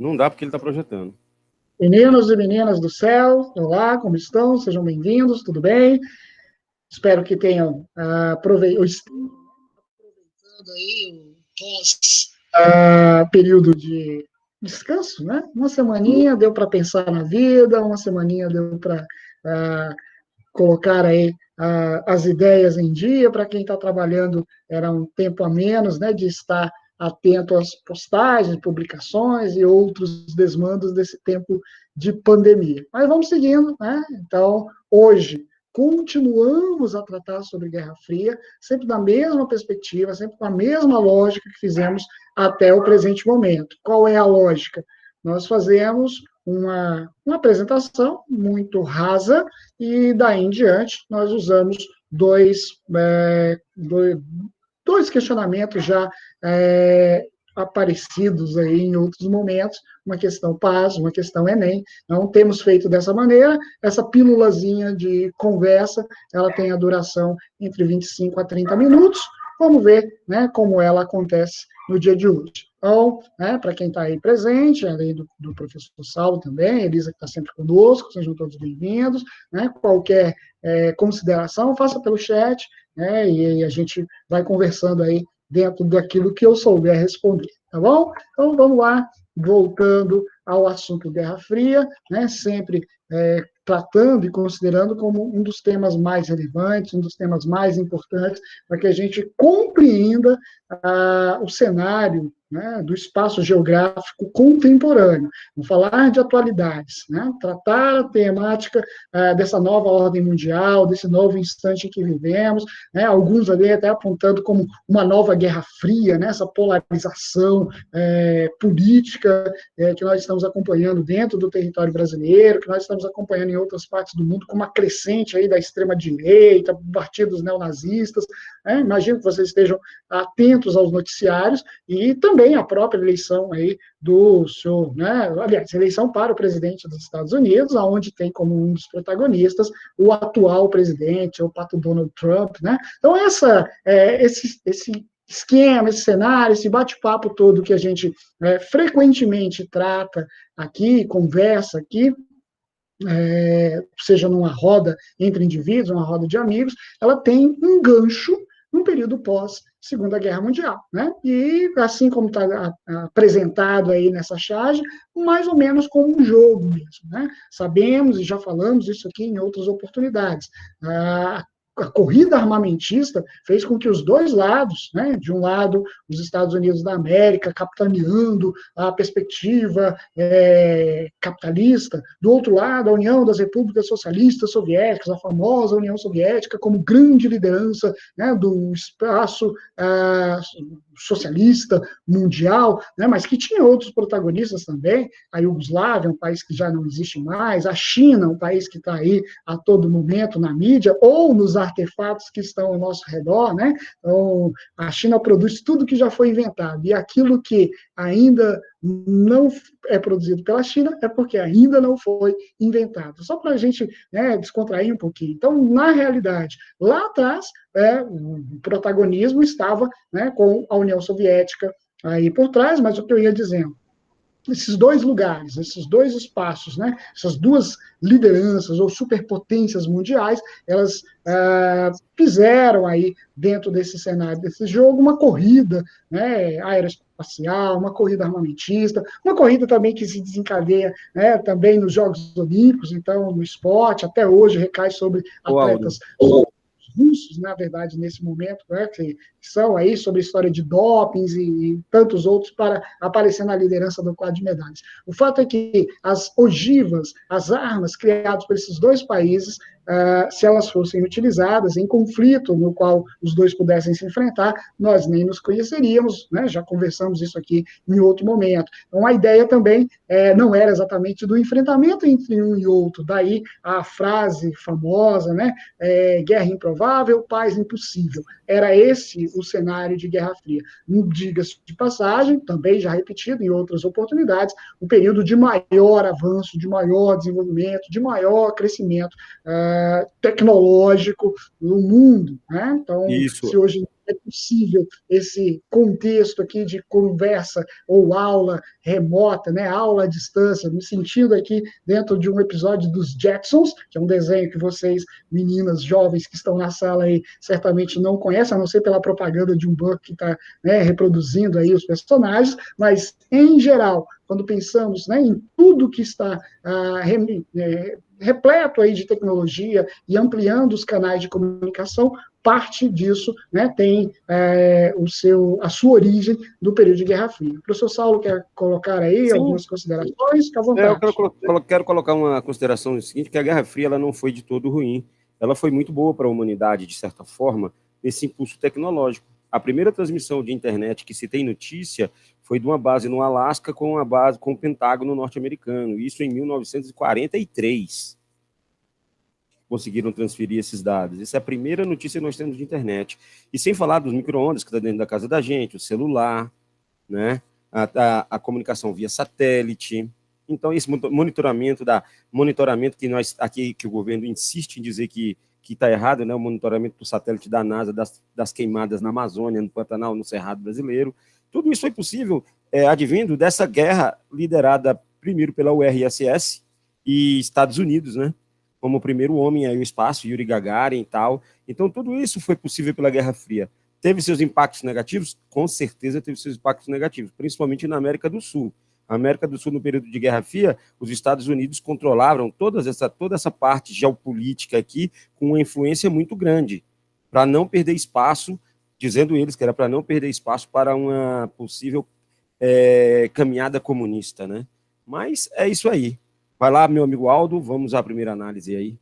Não dá porque ele está projetando. Meninos e meninas do céu, olá, como estão? Sejam bem-vindos, tudo bem? Espero que tenham aproveitado aí o período de descanso, né? Uma semaninha deu para pensar na vida, uma semaninha deu para colocar aí as ideias em dia. Para quem está trabalhando, era um tempo a menos, né, de estar atento às postagens, publicações e outros desmandos desse tempo de pandemia. Mas vamos seguindo, né? Então, hoje, continuamos a tratar sobre Guerra Fria, sempre na mesma perspectiva, sempre com a mesma lógica que fizemos até o presente momento. Qual é a lógica? Nós fazemos uma apresentação muito rasa e daí em diante nós usamos dois questionamentos já aparecidos aí em outros momentos, uma questão PAS, uma questão Enem. Não temos feito dessa maneira. Essa pílulazinha de conversa, ela tem a duração entre 25 a 30 minutos. Vamos ver, né, como ela acontece no dia de hoje. Então, né, para quem está aí presente, além do professor Saulo também, Elisa que está sempre conosco, sejam todos bem-vindos, né, qualquer consideração, faça pelo chat, né, e a gente vai conversando aí dentro daquilo que eu souber responder, tá bom? Então, vamos lá, voltando ao assunto Guerra Fria, né, sempre tratando e considerando como um dos temas mais relevantes, um dos temas mais importantes, para que a gente compreenda o cenário, né, do espaço geográfico contemporâneo. Vamos falar de atualidades, né, tratar a temática dessa nova ordem mundial, desse novo instante em que vivemos, né, alguns ali até apontando como uma nova Guerra Fria, né, essa polarização política que nós estamos acompanhando dentro do território brasileiro, que nós estamos acompanhando em outras partes do mundo, com uma crescente aí da extrema-direita, partidos neonazistas, né, imagino que vocês estejam atentos aos noticiários, e também a própria eleição aí do senhor, né, aliás, eleição para o presidente dos Estados Unidos, onde tem como um dos protagonistas o atual presidente, o pato Donald Trump, né? Então, esse esquema, esse cenário, esse bate-papo todo que a gente frequentemente trata aqui, conversa aqui, seja numa roda entre indivíduos, uma roda de amigos, ela tem um gancho no período pós Segunda Guerra Mundial, né? E assim como está apresentado aí nessa charge, mais ou menos como um jogo mesmo, né? Sabemos e já falamos isso aqui em outras oportunidades. A corrida armamentista fez com que os dois lados, né, de um lado, os Estados Unidos da América capitaneando a perspectiva capitalista, do outro lado, a União das Repúblicas Socialistas Soviéticas, a famosa União Soviética, como grande liderança, né, do espaço socialista mundial, né, mas que tinha outros protagonistas também, a Iugoslávia, um país que já não existe mais, a China, um país que está aí a todo momento na mídia, ou nos artefatos que estão ao nosso redor, né? Então, a China produz tudo que já foi inventado, e aquilo que ainda não é produzido pela China é porque ainda não foi inventado. Só para a gente, né, descontrair um pouquinho. Então, na realidade, lá atrás, o protagonismo estava, né, com a União Soviética aí por trás, mas o que eu ia dizendo, esses dois lugares, esses dois espaços, né, essas duas lideranças ou superpotências mundiais, elas fizeram aí, dentro desse cenário, desse jogo, uma corrida, né, aeroespacial, uma corrida armamentista, uma corrida também que se desencadeia, né, também nos Jogos Olímpicos, então, no esporte, até hoje recai sobre atletas russos, na verdade, nesse momento, né, que são aí sobre a história de dopings e tantos outros para aparecer na liderança do quadro de medalhas. O fato é que as ogivas, as armas criadas por esses dois países, se elas fossem utilizadas em conflito no qual os dois pudessem se enfrentar, nós nem nos conheceríamos, né? Já conversamos isso aqui em outro momento. Então, a ideia também não era exatamente do enfrentamento entre um e outro, daí a frase famosa, né? Guerra improvável, paz impossível. Era esse o cenário de Guerra Fria. Diga-se de passagem, também já repetido em outras oportunidades, um período de maior avanço, de maior desenvolvimento, de maior crescimento tecnológico no mundo, né? Então, Isso. se hoje é possível esse contexto aqui de conversa ou aula remota, né, aula à distância, no sentido aqui dentro de um episódio dos Jetsons, que é um desenho que vocês, meninas jovens que estão na sala aí, certamente não conhecem, a não ser pela propaganda de um banco que está, né, reproduzindo aí os personagens, mas, em geral, quando pensamos, né, em tudo que está repleto aí de tecnologia e ampliando os canais de comunicação, parte disso, né, tem a sua origem no período de Guerra Fria. O professor Saulo quer colocar aí Sim, algumas considerações? Fique à eu vontade. quero colocar uma consideração no seguinte, que a Guerra Fria ela não foi de todo ruim. Ela foi muito boa para a humanidade, de certa forma, nesse impulso tecnológico. A primeira transmissão de internet que se tem notícia foi de uma base no Alasca com a base com o Pentágono norte-americano, isso em 1943. Conseguiram transferir esses dados. Essa é a primeira notícia que nós temos de internet. E sem falar dos micro-ondas que está dentro da casa da gente, o celular, né? A comunicação via satélite. Então, esse monitoramento que nós aqui, que o governo insiste em dizer que está errado, né? O monitoramento do satélite da NASA das queimadas na Amazônia, no Pantanal, no Cerrado brasileiro. Tudo isso foi possível advindo dessa guerra liderada primeiro pela URSS e Estados Unidos, né? Como o primeiro homem aí ao espaço, Yuri Gagarin e tal. Então, tudo isso foi possível pela Guerra Fria. Teve seus impactos negativos? Com certeza teve seus impactos negativos, principalmente na América do Sul. A América do Sul, no período de Guerra Fria, os Estados Unidos controlavam toda essa parte geopolítica aqui com uma influência muito grande, para não perder espaço, dizendo eles que era para não perder espaço para uma possível caminhada comunista, né? Mas é isso aí. Vai lá, meu amigo Aldo, vamos à primeira análise aí.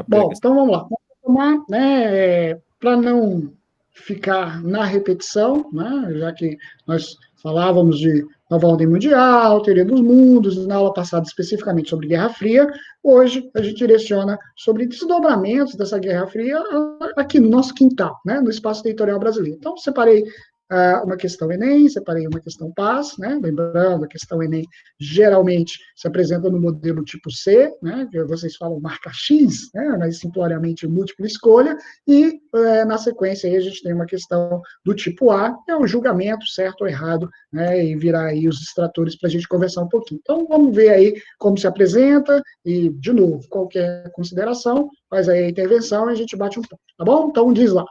Bom, então vamos lá. Vamos tomar, né, para não ficar na repetição, né, já que nós falávamos de nova ordem mundial, teoria dos mundos, na aula passada especificamente sobre Guerra Fria, hoje a gente direciona sobre desdobramentos dessa Guerra Fria aqui no nosso quintal, né, no espaço territorial brasileiro. Então, separei uma questão Enem, separei uma questão PAS, né? Lembrando, a questão Enem geralmente se apresenta no modelo tipo C, né? Que vocês falam marca X, né? Mas simploriamente múltipla escolha, e na sequência aí a gente tem uma questão do tipo A, que é o julgamento, certo ou errado, né? E virar aí os extratores para a gente conversar um pouquinho. Então, vamos ver aí como se apresenta, e, de novo, qualquer consideração, faz aí a intervenção e a gente bate um ponto, tá bom? Então, diz lá.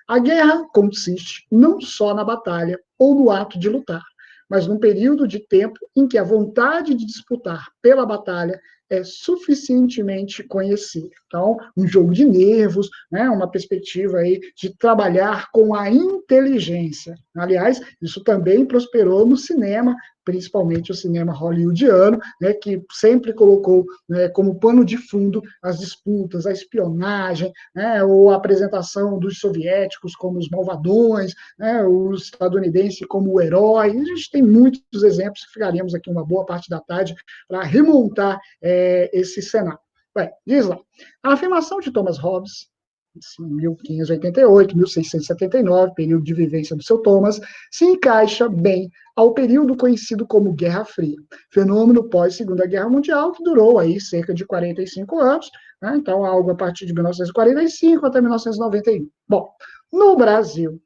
A guerra consiste não só na batalha ou no ato de lutar, mas num período de tempo em que a vontade de disputar pela batalha é suficientemente conhecida. Então, um jogo de nervos, né, uma perspectiva aí de trabalhar com a inteligência. Aliás, isso também prosperou no cinema, principalmente o cinema hollywoodiano, né, que sempre colocou, né, como pano de fundo as disputas, a espionagem, né, ou a apresentação dos soviéticos como os malvadões, né, os estadunidenses como o herói. A gente tem muitos exemplos que ficaríamos aqui uma boa parte da tarde para remontar esse cenário. Bem, diz lá, a afirmação de Thomas Hobbes, em 1588, 1679, período de vivência do seu Thomas, se encaixa bem ao período conhecido como Guerra Fria, fenômeno pós-Segunda Guerra Mundial, que durou aí cerca de 45 anos, né? Então algo a partir de 1945 até 1991. Bom, no Brasil,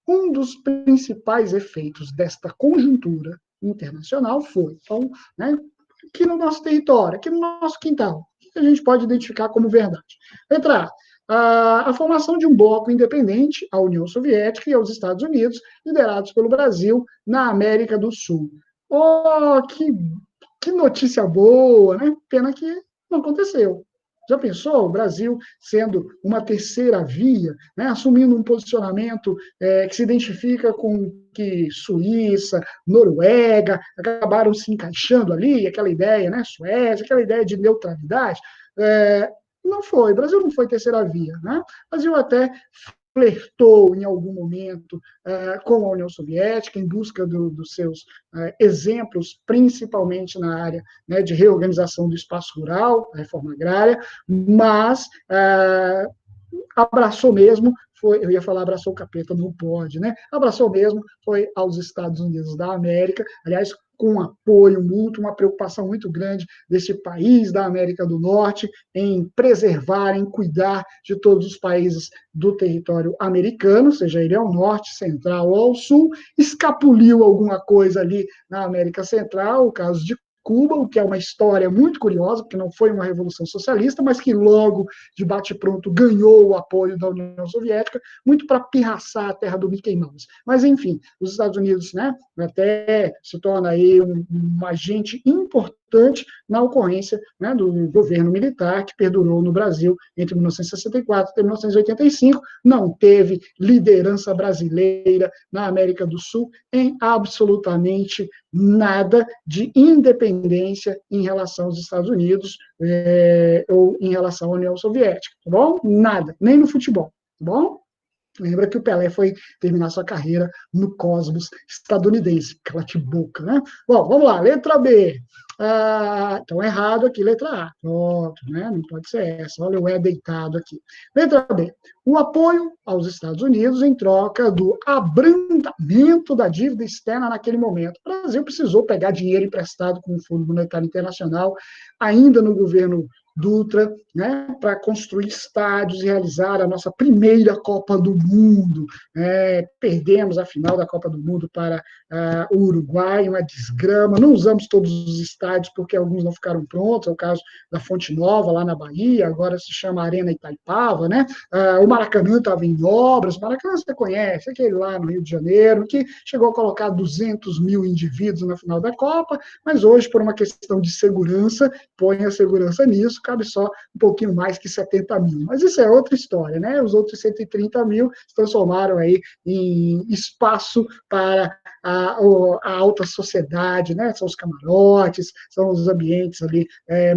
um dos principais efeitos desta conjuntura internacional foi, então, né, aqui no nosso território, aqui no nosso quintal, o que a gente pode identificar como verdade? Letra A formação de um bloco independente à União Soviética e aos Estados Unidos, liderados pelo Brasil na América do Sul. Oh, que notícia boa, né? Pena que não aconteceu. Já pensou o Brasil sendo uma terceira via, né, assumindo um posicionamento que se identifica com que Suíça, Noruega acabaram se encaixando ali, aquela ideia, né, Suécia, aquela ideia de neutralidade? Não foi, o Brasil não foi terceira via, né? O Brasil até flertou em algum momento com a União Soviética em busca dos seus exemplos, principalmente na área, né, de reorganização do espaço rural, reforma agrária, mas abraçou mesmo foi, eu ia falar abraçou o capeta, não pode, né? Abraçou mesmo, foi aos Estados Unidos da América, aliás, com um apoio mútuo, uma preocupação muito grande desse país da América do Norte em preservar, em cuidar de todos os países do território americano, seja ele ao norte, central ou ao sul, escapuliu alguma coisa ali na América Central, o caso de Cuba, o que é uma história muito curiosa, porque não foi uma revolução socialista, mas que logo, de bate-pronto, ganhou o apoio da União Soviética, muito para pirraçar a terra do Mickey Mouse. Mas, enfim, os Estados Unidos, né, até se torna aí um agente importante na ocorrência, né, do governo militar que perdurou no Brasil entre 1964 e 1985, não teve liderança brasileira na América do Sul em absolutamente nada de independência em relação aos Estados Unidos ou em relação à União Soviética, tá bom? Nada, nem no futebol, tá bom? Lembra que o Pelé foi terminar sua carreira no Cosmos estadunidense, aquela boca, né? Bom, vamos lá, letra B. Então, errado aqui, letra A. Pronto, né? Não pode ser essa. Olha o E deitado aqui. Letra B. O apoio aos Estados Unidos em troca do abrandamento da dívida externa naquele momento. O Brasil precisou pegar dinheiro emprestado com o Fundo Monetário Internacional, ainda no governo Dutra, né, para construir estádios e realizar a nossa primeira Copa do Mundo. Perdemos a final da Copa do Mundo para o Uruguai, uma desgrama. Não usamos todos os estádios porque alguns não ficaram prontos, é o caso da Fonte Nova, lá na Bahia, agora se chama Arena Itaipava, né? O Maracanã estava em obras, o Maracanã você conhece, aquele lá no Rio de Janeiro, que chegou a colocar 200 mil indivíduos na final da Copa, mas hoje, por uma questão de segurança, põe a segurança nisso, cabe só um pouquinho mais que 70 mil. Mas isso é outra história, né? Os outros 130 mil se transformaram aí em espaço para a alta sociedade, né? São os camarotes, são os ambientes ali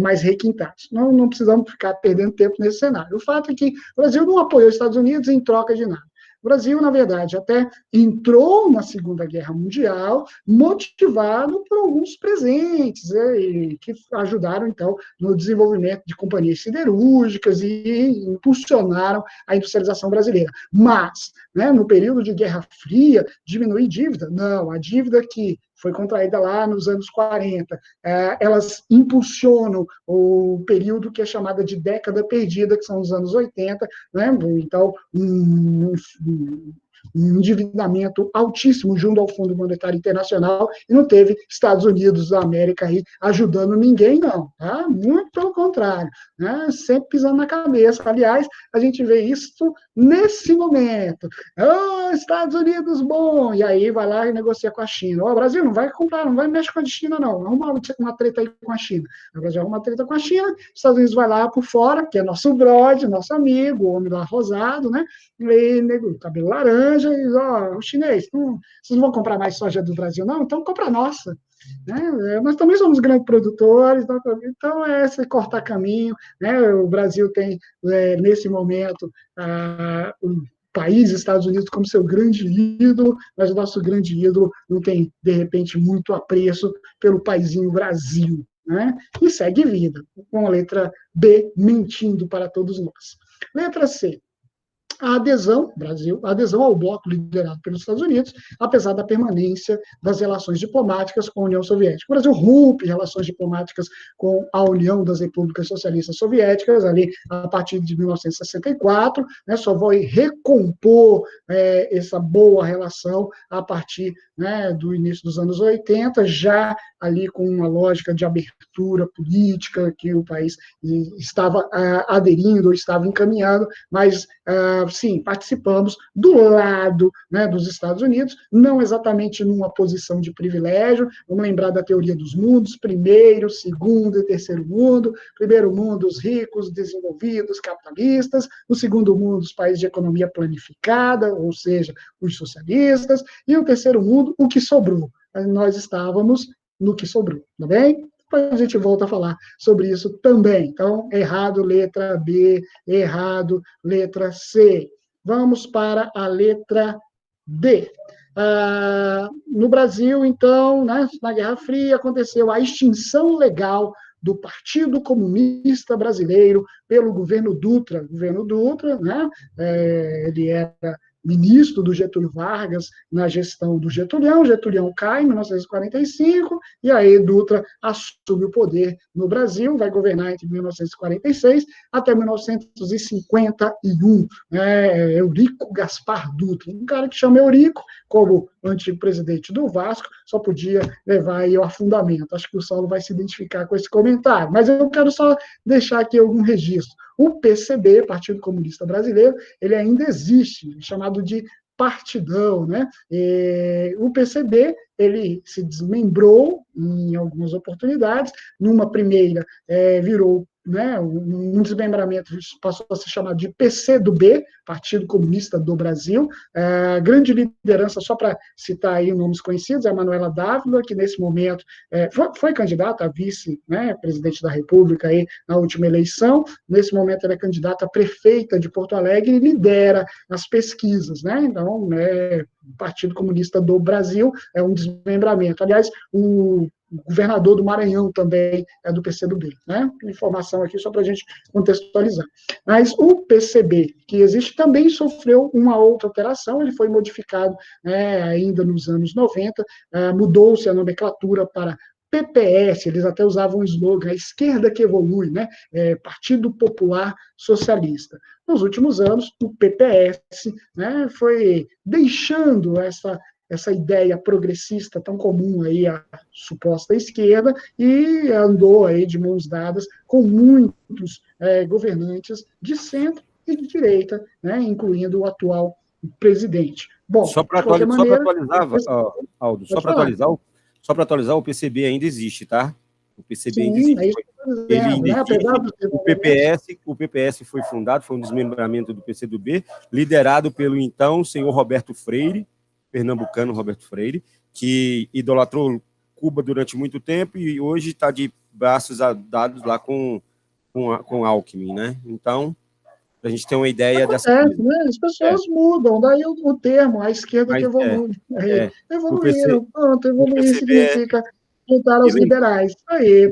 mais requintados. Não precisamos ficar perdendo tempo nesse cenário. O fato é que o Brasil não apoiou os Estados Unidos em troca de nada. O Brasil, na verdade, até entrou na Segunda Guerra Mundial motivado por alguns presentes, que ajudaram, então, no desenvolvimento de companhias siderúrgicas e impulsionaram a industrialização brasileira. Mas, né, no período de Guerra Fria, diminuir dívida? Não, a dívida que foi contraída lá nos anos 40. Elas impulsionam o período que é chamada de década perdida, que são os anos 80, né? Então, um endividamento altíssimo junto ao Fundo Monetário Internacional, e não teve Estados Unidos da América aí ajudando ninguém, não. Tá? Muito pelo contrário, né? Sempre pisando na cabeça. Aliás, a gente vê isso nesse momento. Estados Unidos, bom! E aí vai lá e negocia com a China. O Brasil não vai comprar, não vai mexer com a China, não. Arruma uma treta aí com a China. O Brasil arruma uma treta com a China, os Estados Unidos vai lá por fora, que é nosso brother, nosso amigo, o homem lá rosado, né? E cabelo laranja, e o chinês, vocês não vão comprar mais soja do Brasil, não? Então compra a nossa. Né? Nós também somos grandes produtores, então é esse cortar caminho. Né? O Brasil tem, nesse momento, o país, Estados Unidos, como seu grande ídolo, mas o nosso grande ídolo não tem, de repente, muito apreço pelo paizinho Brasil. Né? E segue vida, com a letra B mentindo para todos nós. Letra C. A adesão ao bloco liderado pelos Estados Unidos, apesar da permanência das relações diplomáticas com a União Soviética. O Brasil rompe relações diplomáticas com a União das Repúblicas Socialistas Soviéticas, ali a partir de 1964, né, só vai recompor essa boa relação a partir, né, do início dos anos 80, já ali com uma lógica de abertura política que o país estava aderindo ou estava encaminhando, mas sim, participamos do lado, né, dos Estados Unidos, não exatamente numa posição de privilégio. Vamos lembrar da teoria dos mundos: primeiro, segundo e terceiro mundo. Primeiro mundo, os ricos, desenvolvidos, capitalistas. No segundo mundo, os países de economia planificada, ou seja, os socialistas. E o terceiro mundo, o que sobrou. Nós estávamos no que sobrou, tá bem? Depois a gente volta a falar sobre isso também. Então, errado, letra B, errado, letra C. Vamos para a letra D. No Brasil, então, né, na Guerra Fria, aconteceu a extinção legal do Partido Comunista Brasileiro pelo governo Dutra. Governo Dutra, né? Ele era ministro do Getúlio Vargas na gestão do Getúlio. Getúlio cai em 1945, e aí Dutra assume o poder no Brasil, vai governar entre 1946 até 1951. Eurico Gaspar Dutra, um cara que chama Eurico, como antigo presidente do Vasco, só podia levar aí ao afundamento. Acho que o Saulo vai se identificar com esse comentário, mas eu quero só deixar aqui algum registro. O PCB, Partido Comunista Brasileiro, ele ainda existe, chamado de partidão, né? O PCB, ele se desmembrou em algumas oportunidades. Numa primeira, virou, né, um desmembramento, passou a ser chamado de PCdoB, Partido Comunista do Brasil. Grande liderança, só para citar aí nomes conhecidos, é a Manuela Dávila, que nesse momento foi candidata a vice, né, presidente da República aí, na última eleição. Nesse momento ela é candidata a prefeita de Porto Alegre e lidera as pesquisas, né? Então, o Partido Comunista do Brasil é um desmembramento. Aliás, o governador do Maranhão também é do PCdoB, né? Informação aqui só para a gente contextualizar. Mas o PCB, que existe, também sofreu uma outra alteração, ele foi modificado, ainda nos anos 90, mudou-se a nomenclatura para PPS, eles até usavam o slogan, a esquerda que evolui, né? Partido Popular Socialista. Nos últimos anos, o PPS, né, foi deixando essa ideia progressista tão comum aí à suposta esquerda, e andou aí de mãos dadas com muitos governantes de centro e de direita, né, incluindo o atual presidente. Bom, de qualquer maneira... Só para atualizar, o PCB ainda existe, tá? O PCB ainda existe. Ele ainda existe. O PPS foi fundado, foi um desmembramento do PCdoB, liderado pelo então senhor Roberto Freire, pernambucano Roberto Freire, que idolatrou Cuba durante muito tempo e hoje está de braços dados lá com Alckmin, né? Então, para a gente ter uma ideia dessa coisa. Né? As pessoas mudam, daí o termo, a esquerda que evolui. Evoluíram, pronto, evoluir significa juntar aos liberais.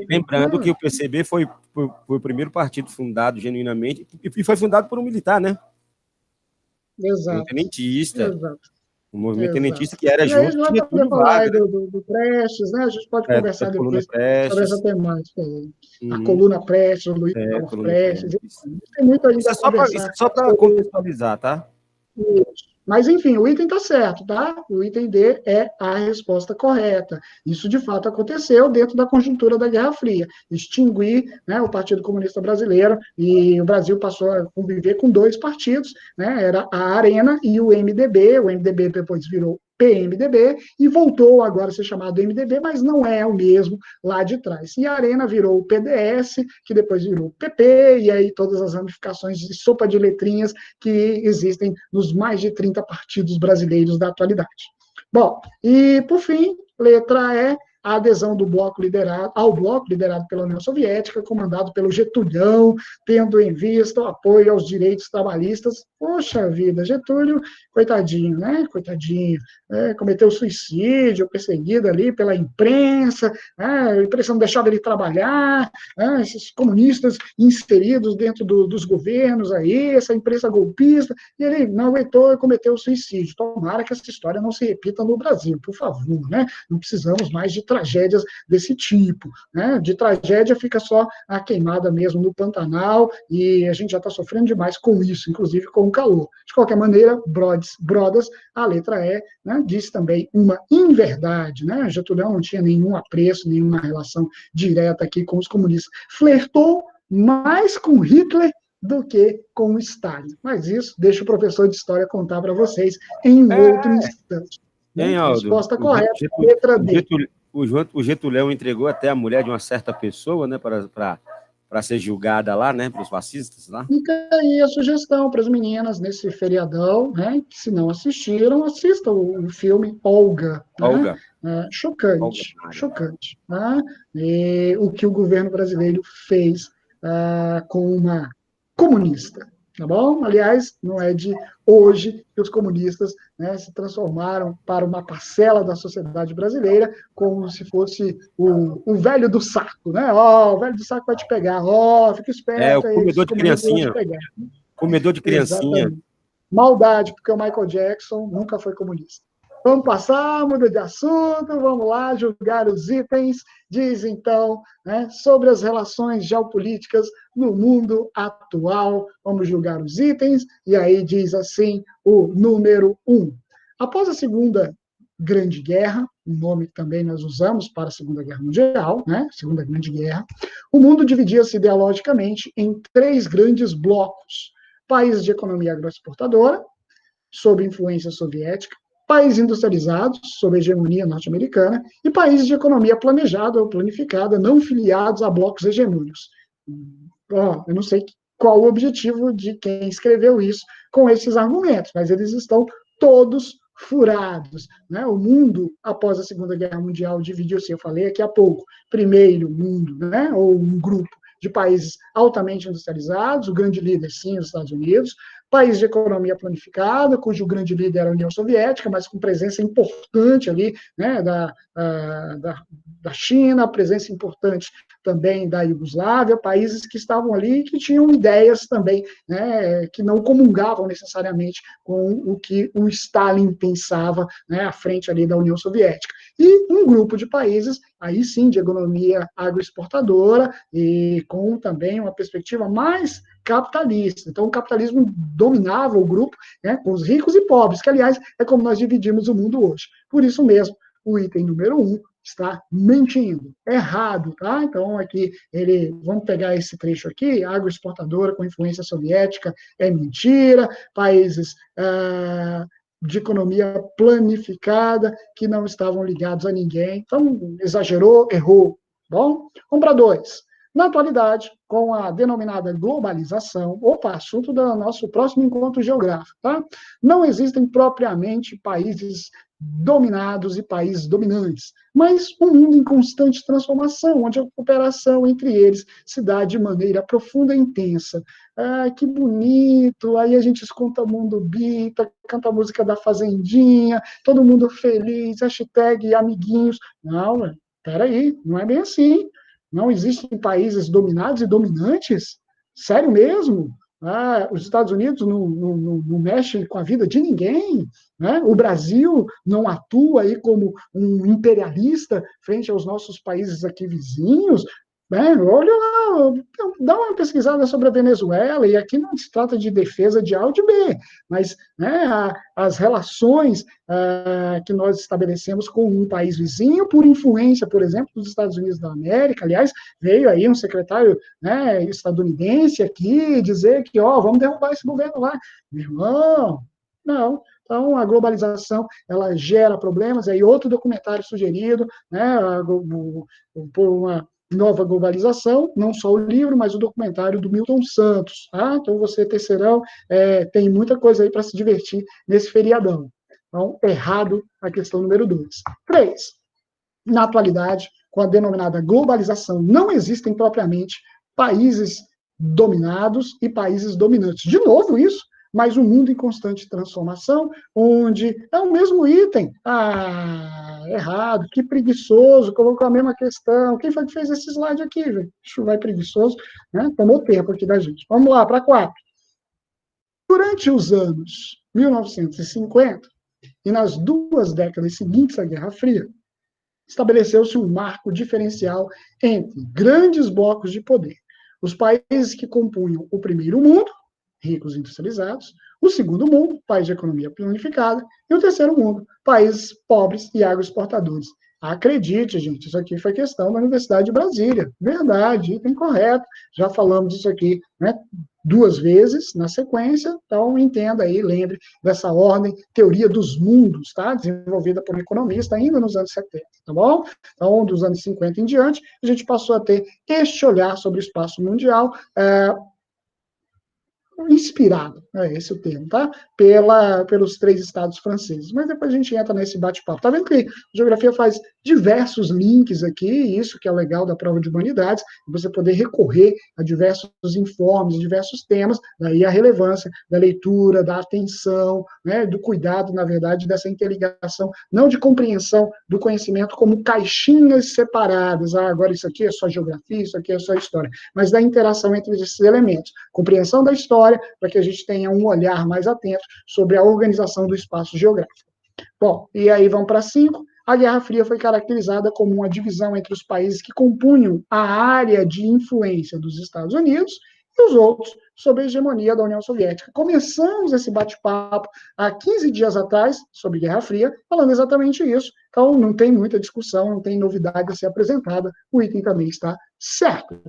Lembrando que o PCB foi o primeiro partido fundado genuinamente, e foi fundado por um militar, né? Exato. Um tenentista. Exato. Um movimento tenentista que era junto. E aí, nós vamos falar do Prestes, né? A gente pode conversar depois sobre essa temática aí. A coluna Prestes, o Luiz Prestes. Tem muito ainda a conversar. Isso é só para contextualizar, tá? Mas, enfim, o item está certo, tá? O item D é a resposta correta. Isso, de fato, aconteceu dentro da conjuntura da Guerra Fria. Extinguir, né, o Partido Comunista Brasileiro, e o Brasil passou a conviver com dois partidos, né? Era a Arena e o MDB. O MDB depois virou PMDB e voltou agora a ser chamado MDB, mas não é o mesmo lá de trás. E a Arena virou o PDS, que depois virou o PP, e aí todas as ramificações de sopa de letrinhas que existem nos mais de 30 partidos brasileiros da atualidade. Bom, e por fim, letra E, a adesão ao bloco liderado pela União Soviética, comandado pelo Getúlio, tendo em vista o apoio aos direitos trabalhistas. Poxa vida, Getúlio, coitadinho, né? Coitadinho, cometeu suicídio, perseguido ali pela imprensa, a imprensa não deixava ele trabalhar, esses comunistas inseridos dentro dos governos aí, essa imprensa golpista, e ele não aguentou e cometeu suicídio. Tomara que essa história não se repita no Brasil, por favor, né? Não precisamos mais de tragédias desse tipo, né? De tragédia fica só a queimada mesmo no Pantanal, e a gente já está sofrendo demais com isso, inclusive com o calor. De qualquer maneira, Brodas, a letra E, né, diz também uma inverdade, né? Getúlio não tinha nenhum apreço, nenhuma relação direta aqui com os comunistas. Flertou mais com Hitler do que com Stalin. Mas isso deixa o professor de história contar para vocês em outro instante. Hein, Aldo? Resposta correta, letra D. O Getulão entregou até a mulher de uma certa pessoa, né, para ser julgada lá, né, para os fascistas lá. Fica aí a sugestão para as meninas nesse feriadão, né, que se não assistiram, assistam o filme Olga. Olga. Né? Chocante, Olga. Chocante. Né? E o que o governo brasileiro fez com uma comunista. Tá bom? Aliás, não é de hoje que os comunistas, né, se transformaram para uma parcela da sociedade brasileira como se fosse o velho do saco, né? Ó, o velho do saco vai te pegar, ó, fica É, o esperto aí, comedor os de comunistas vão te criancinha. pegar. Comedor de criancinha. Exatamente. Maldade, porque o Michael Jackson nunca foi comunista. Vamos passar, muda de assunto, vamos lá julgar os itens. Diz então, né, sobre as relações geopolíticas no mundo atual. Vamos julgar os itens, e aí diz assim o número 1. Após a Segunda Grande Guerra, um nome que também nós usamos para a Segunda Guerra Mundial, né, Segunda Grande Guerra, o mundo dividia-se ideologicamente em 3 grandes blocos: países de economia agroexportadora, sob influência soviética, países industrializados, sob hegemonia norte-americana, e países de economia planejada ou planificada, não filiados a blocos hegemônicos. Eu não sei qual o objetivo de quem escreveu isso com esses argumentos, mas eles estão todos furados. Né? O mundo, após a Segunda Guerra Mundial, dividiu-se, eu falei aqui há pouco, primeiro mundo, né? Ou um grupo de países altamente industrializados, o grande líder, sim, os Estados Unidos, país de economia planificada, cujo grande líder era a União Soviética, mas com presença importante ali, né, da China, presença importante também da Iugoslávia, países que estavam ali e que tinham ideias também, né, que não comungavam necessariamente com o que o Stalin pensava, né, à frente ali da União Soviética. E um grupo de países, aí sim, de economia agroexportadora e com também uma perspectiva mais capitalista. Então, o capitalismo dominava o grupo, né, com os ricos e pobres, que, aliás, é como nós dividimos o mundo hoje. Por isso mesmo, o item número 1 está mentindo, errado, tá? Então, aqui, vamos pegar esse trecho aqui, agroexportadora com influência soviética é mentira, países de economia planificada que não estavam ligados a ninguém. Então, exagerou, errou. Bom, vamos para 2. Na atualidade, com a denominada globalização, assunto do nosso próximo encontro geográfico, tá? Não existem propriamente países dominados e países dominantes, mas um mundo em constante transformação, onde a cooperação entre eles se dá de maneira profunda e intensa. Ah, que bonito, aí a gente escuta Mundo Bita, canta a música da Fazendinha, todo mundo feliz, hashtag amiguinhos. Não, peraí, não é bem assim. Não existem países dominados e dominantes? Sério mesmo? Os Estados Unidos não mexem com a vida de ninguém, né? O Brasil não atua aí como um imperialista frente aos nossos países aqui vizinhos, né? Olha lá, dá uma pesquisada sobre a Venezuela, e aqui não se trata de defesa de A ou de B, mas, né, as relações que nós estabelecemos com um país vizinho, por influência, por exemplo, dos Estados Unidos da América. Aliás, veio aí um secretário, né, estadunidense aqui dizer que, vamos derrubar esse governo lá. Meu irmão, não. Então, a globalização, ela gera problemas. Aí, outro documentário sugerido, né, por uma nova globalização, não só o livro, mas o documentário do Milton Santos. Tá? Então, você, terceirão, tem muita coisa aí para se divertir nesse feriadão. Então, errado a questão número 2. 3. Na atualidade, com a denominada globalização, não existem propriamente países dominados e países dominantes. De novo isso, mas um mundo em constante transformação, onde é o mesmo item. Errado, que preguiçoso, colocou a mesma questão. Quem foi que fez esse slide aqui, velho? Vai preguiçoso, né? Tomou tempo aqui da gente. Vamos lá, para 4. Durante os anos 1950, e nas 2 décadas seguintes à Guerra Fria, estabeleceu-se um marco diferencial entre grandes blocos de poder. Os países que compunham o primeiro mundo, ricos e industrializados, o segundo mundo, país de economia planificada, e o terceiro mundo, países pobres e agroexportadores. Acredite, gente, isso aqui foi questão da Universidade de Brasília. Verdade, item correto. Já falamos disso aqui, né, 2 vezes na sequência, então entenda aí, lembre dessa ordem, teoria dos mundos, tá? Desenvolvida por um economista ainda nos anos 70, tá bom? Então, dos anos 50 em diante, a gente passou a ter este olhar sobre o espaço mundial, inspirado, é esse o termo, tá? Pelos 3 estados franceses. Mas depois a gente entra nesse bate-papo. Tá vendo que a geografia faz diversos links aqui, e isso que é legal da prova de humanidades, você poder recorrer a diversos informes, diversos temas, daí a relevância da leitura, da atenção, né, do cuidado, na verdade, dessa interligação, não de compreensão do conhecimento como caixinhas separadas, agora isso aqui é só geografia, isso aqui é só história, mas da interação entre esses elementos. Compreensão da história, para que a gente tenha um olhar mais atento sobre a organização do espaço geográfico. Bom, e aí vamos para 5. A Guerra Fria foi caracterizada como uma divisão entre os países que compunham a área de influência dos Estados Unidos e os outros sob a hegemonia da União Soviética. Começamos esse bate-papo há 15 dias atrás sobre Guerra Fria, falando exatamente isso. Então, não tem muita discussão, não tem novidade a ser apresentada, o item também está certo.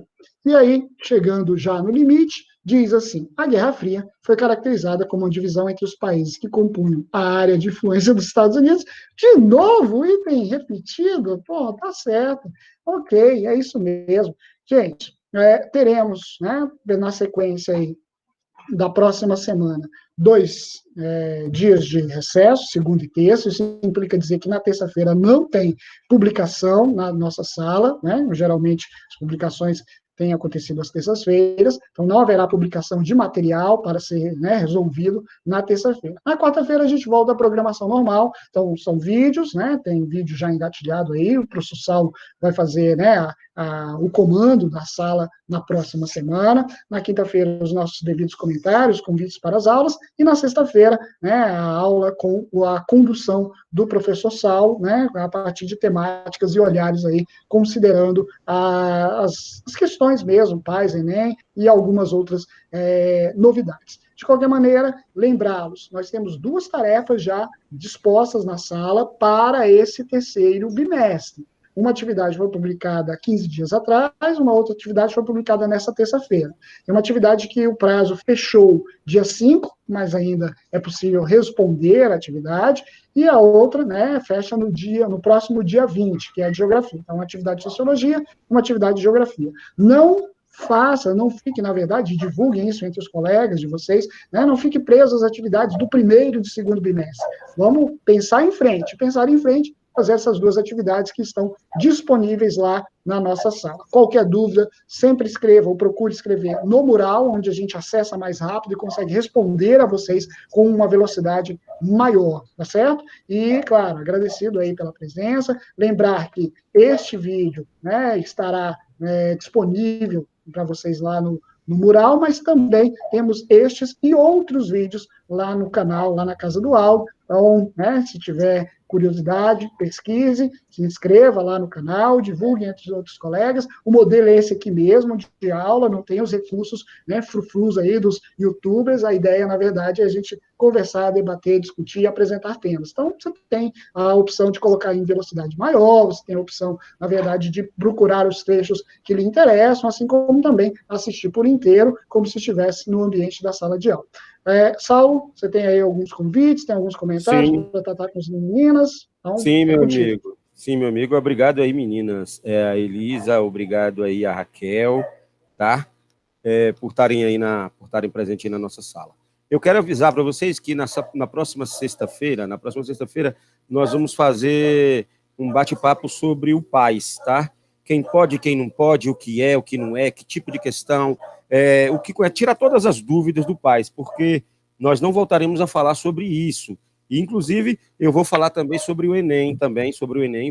E aí, chegando já no limite, diz assim: a Guerra Fria foi caracterizada como uma divisão entre os países que compunham a área de influência dos Estados Unidos. De novo, item repetido, pô, tá certo. Ok, é isso mesmo. Gente, teremos, né, na sequência aí da próxima semana, 2 dias de recesso, segunda e terça. Isso implica dizer que na terça-feira não tem publicação na nossa sala, né? Geralmente as publicações têm acontecido às terças-feiras, então não haverá publicação de material para ser, né, resolvido na terça-feira. Na quarta-feira a gente volta à programação normal, então são vídeos, né, tem vídeo já engatilhado aí, o professor Saulo vai fazer, né, o comando da sala na próxima semana. Na quinta-feira, os nossos devidos comentários, convites para as aulas, e na sexta-feira, né, a aula com a condução do professor Saulo, né, a partir de temáticas e olhares aí, considerando as questões mesmo, PAS, Enem, e algumas outras novidades. De qualquer maneira, lembrá-los, nós temos 2 tarefas já dispostas na sala para esse terceiro bimestre. Uma atividade foi publicada há 15 dias atrás, uma outra atividade foi publicada nessa terça-feira. É uma atividade que o prazo fechou dia 5, mas ainda é possível responder a atividade, e a outra, né, fecha no próximo dia 20, que é a de geografia. Então, uma atividade de sociologia, uma atividade de geografia. Não fique, na verdade, divulguem isso entre os colegas de vocês, né? Não fique preso às atividades do primeiro e do segundo bimestre. Vamos pensar em frente, fazer essas 2 atividades que estão disponíveis lá na nossa sala. Qualquer dúvida, sempre escreva ou procure escrever no mural, onde a gente acessa mais rápido e consegue responder a vocês com uma velocidade maior, tá certo? E, claro, agradecido aí pela presença, lembrar que este vídeo, né, estará disponível para vocês lá no mural, mas também temos estes e outros vídeos lá no canal, lá na Casa do Áudio. Então, né, se tiver curiosidade, pesquise, se inscreva lá no canal, divulgue entre os outros colegas. O modelo é esse aqui mesmo, de aula, não tem os recursos, né, frufrus aí dos youtubers. A ideia, na verdade, é a gente conversar, debater, discutir e apresentar temas. Então, você tem a opção de colocar em velocidade maior, você tem a opção, na verdade, de procurar os trechos que lhe interessam, assim como também assistir por inteiro, como se estivesse no ambiente da sala de aula. Saulo, você tem aí alguns convites, tem alguns comentários para tratar com as meninas? Então, sim, meu contigo. amigo. Sim, meu amigo. Obrigado aí, meninas. A Elisa, obrigado aí a Raquel, tá? Por estarem presentes aí na nossa sala. Eu quero avisar para vocês que na próxima sexta-feira, nós vamos fazer um bate-papo sobre o PAS, tá? Quem pode, quem não pode, o que não é, que tipo de questão, o que tira todas as dúvidas do PAS, porque nós não voltaremos a falar sobre isso. E, inclusive, eu vou falar também sobre o Enem,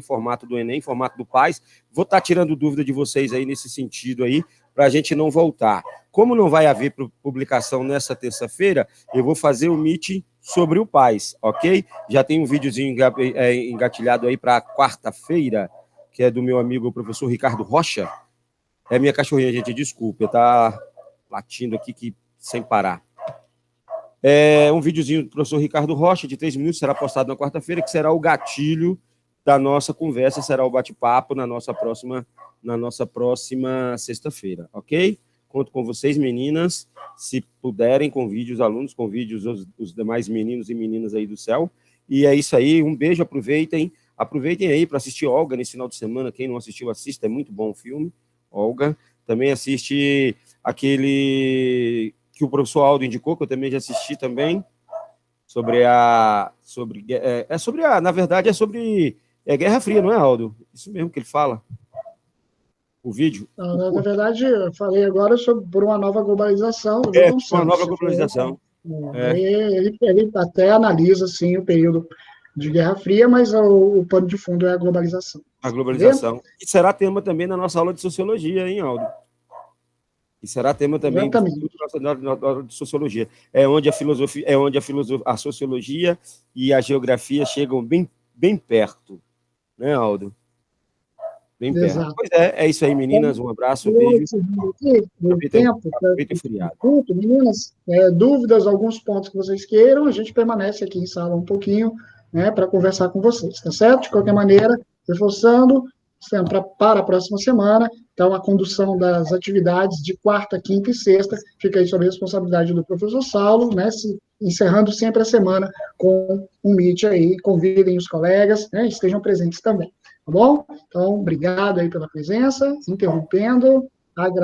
formato do Enem, formato do PAS. Vou estar tirando dúvida de vocês aí nesse sentido aí, para a gente não voltar. Como não vai haver publicação nessa terça-feira, eu vou fazer o meeting sobre o PAS, ok? Já tem um videozinho engatilhado aí para quarta-feira, que é do meu amigo o professor Ricardo Rocha. É minha cachorrinha, gente, desculpa, tá latindo aqui sem parar. Um videozinho do professor Ricardo Rocha, de 3 minutos, será postado na quarta-feira, que será o gatilho da nossa conversa, será o bate-papo na nossa próxima sexta-feira, ok? Conto com vocês, meninas, se puderem, convide os alunos, convide os demais meninos e meninas aí do céu. E é isso aí, um beijo, aproveitem aí para assistir Olga nesse final de semana. Quem não assistiu, assista, é muito bom o filme, Olga. Também assiste aquele que o professor Aldo indicou, que eu também já assisti também, na verdade, é sobre Guerra Fria, não é, Aldo? Isso mesmo que ele fala, o vídeo. Na verdade, eu falei agora sobre por uma nova globalização do É, Milton uma nova Santos. globalização. Ele até analisa, sim, o período de Guerra Fria, mas o pano de fundo é a globalização. A Entendeu? globalização. E será tema também na nossa aula de sociologia, hein, Aldo? E será tema também do Exatamente. futuro da aula de sociologia. É onde a sociologia e a geografia chegam bem, bem perto, né, Aldo? Bem perto. Exato. Pois é isso aí, meninas. Um abraço, um Eu beijo. aqui, o tempo, Aproveita o feriado. meninas, dúvidas, alguns pontos que vocês queiram, a gente permanece aqui em sala um pouquinho, né, para conversar com vocês, tá certo? De qualquer maneira, reforçando, para a próxima semana, então a condução das atividades de quarta, quinta e sexta fica aí sob a responsabilidade do professor Saulo, né, encerrando sempre a semana com um meet aí, convidem os colegas, né, estejam presentes também, tá bom? Então, obrigado aí pela presença, interrompendo,